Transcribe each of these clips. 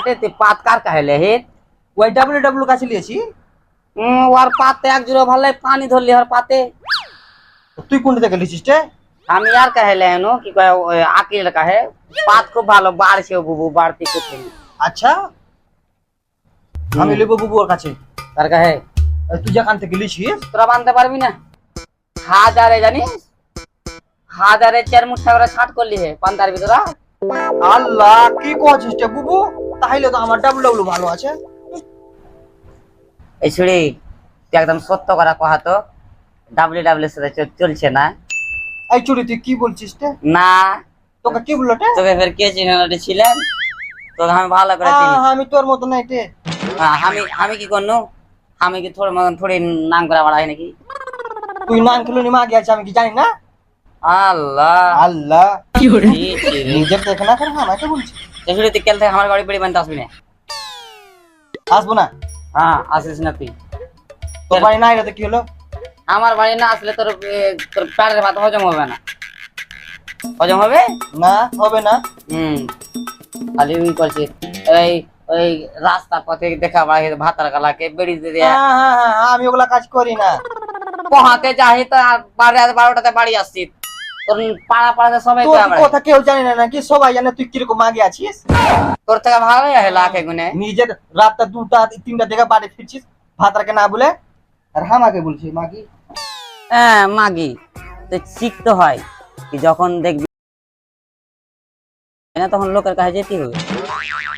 रे ते पात कार कहले हे ওই ডাব্লিউ ডাব্লিউ কাছে লিয়েছি ওর পাতে এক জোড়া ভালো পানি ধরলি হর পাতে তুই কোন থেকে লিছিস রে আমি আর कहले हनो कि कहे आकिल कहे पात खूब ভালো বাড়ছে বুবু বাড়তি করতে আচ্ছা আমি লিবো বুবুর কাছে তার कहे তুই যেখান থেকে লিছিস তোরা বানতে পারবি না হাজারে জানিস হাজারে চার মুঠা করে ছাট করলি হে পান্তার ভিতরা আল্লাহ কি কইছিস রে বুবু তাইলে তো আমার ডাব্লিউ ডাব্লিউ ভালো আছে এই ছুড়ি তুই একদম সত্য করা কহা তো ডাব্লিউ সাথে চলছে না এই চুরি তুই কি বলছিস রে না তোকে কি বললো রে তোকে ফের কে চিনাতে ছিলেন তোকে আমি ভালো করে চিনি আমি তোর মত নাই রে আমি কি করনু আমি কি থোড়ি নাম করা বাড়াই নাকি তুই নাম খেলুনি মা গেছে আমি কি জানি না আল্লাহ আল্লাহ কি রে নিজের দেখে না করে আমাকে বলছিস এই ছুড়ি তুই কেন থেকে আমার গাড়ি পেড়ি বানতে আসবি না আসবো না হ্যাঁ আসিস না তুই তোর বাড়ি নাই রে তো কি হলো আমার বাড়ি না আসলে তোর তোর পেটের ভাত হজম হবে না হজম হবে না হবে না খালি ওই করছে এই ওই রাস্তা পথে দেখা বাড়ি ভাতার কালাকে বেড়ি দিয়ে দেয়া আমি ওগুলা কাজ করি না কহাতে যাই তো 12টাতে বাড়ি আসছি তোর পাড়া পাড়াতে সবাই তোর কথা কেউ জানে না নাকি সবাই জানে তুই কিরকম মাগে আছিস তোর থেকে ভালোই আছে লাখে গুনে নিজের রাতটা 2টা 3টা থেকে বাড়ি ফিরছিস ভাতারকে না বলে আর আমাকে বলছিস মাগি হ্যাঁ মাগি তো শিখতে হয় কি যখন দেখবি না তখন লোকের কাছে যেতে হবে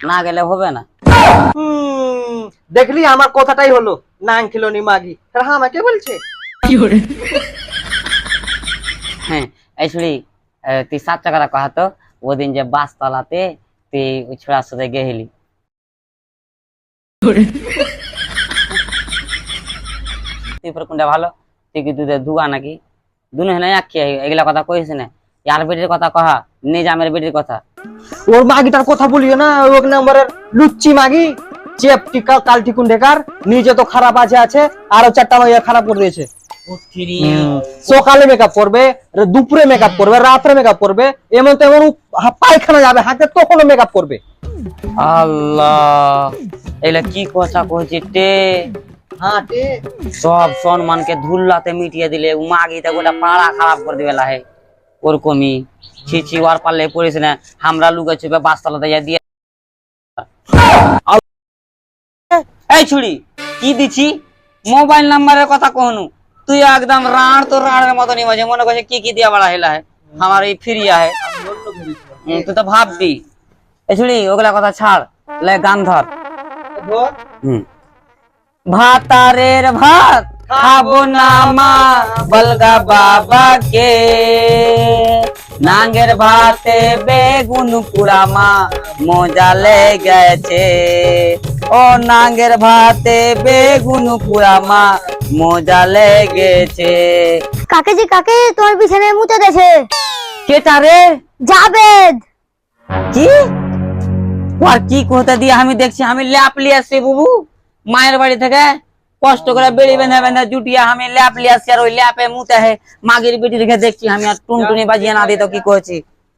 না গেলে হবে না দেখলি আমার কথাটাই হলো নাং খেলনি মাগি আর আমাকে বলছে হ্যাঁ এই শুনি তুই 7 টাকা কহা তো ওদিন যে বাস তলাতে তুই ওই ছোড়ার সাথে গেলি তুই কোনটা ভালো তুই কি দুধে ধুয়া নাকি দুনে না আখি এগুলা কথা কইছ না ইয়ার বেটির কথা কহা নিজামের বেটির কথা ওর মাগিটার কথা বলিও না ওই নম্বরের লুচ্চি মাগি চেপ টিকা কাল টিকুন ঢেকার নিজে তো খারাপ আছে আরো 4টা মাইয়া খারাপ করে দিয়েছে সকালে মেকআপ করবে দুপুরে মেকআপ করবে রাত্রে মেকআপ করবে এমন তেমন পায়খানা যাবে হাতে তখনও মেকআপ করবে আল্লাহ এলা কি কথা কইছিস তে হ্যাঁ তে সব সম্মানকে ধুল্লাতে মিটিয়ে দিলে মাগিটা গোটা পাড়া খারাপ করে দিবে লাহে ওরকমই ছিছি ওর পারলে পড়িস না আমরা লুকে চুপে বাসতলাতে যা দিয়ে এই ছুড়ি কি দিছি মোবাইল নাম্বারের কথা কহনু তুই একদম রাণ তো রাণের মতনই মাঝে মনে করছে কি দিয়া বড়া হেলা है আমার এই ফিরিয়া है তুই তো ভাববি এই ছুড়ি ওগুলা কথা ছাড় লে গান ধর ভাতারের ভাত খাবো না মা বলগা বাবা কে নাঙ্গের ভাতে বেগুন পুরা মা মজা লেগেছে ও নাঙ্গের ভাতে বেগুন পুরা মা মজা লেগেছে কাকে জি কাকে তোমার বিছানায় মুতে দেছে কেটা রে জাবেদ কি আর কি কথা দিয়ে আমি দেখছি আমি ল্যাপ লিয়ে আসছি বুবু মায়ের বাড়ি থেকে কষ্ট করে বেড়ি বেঁধে বেঁধে জুটিয়া আমি ল্যাপ লিয়ে আসছি আর ওই ল্যাপে মুতে হে মাগির বেটি রেখে দেখছি আমি আর টুনটুনি বাজিয়ে না দিত কি করেছি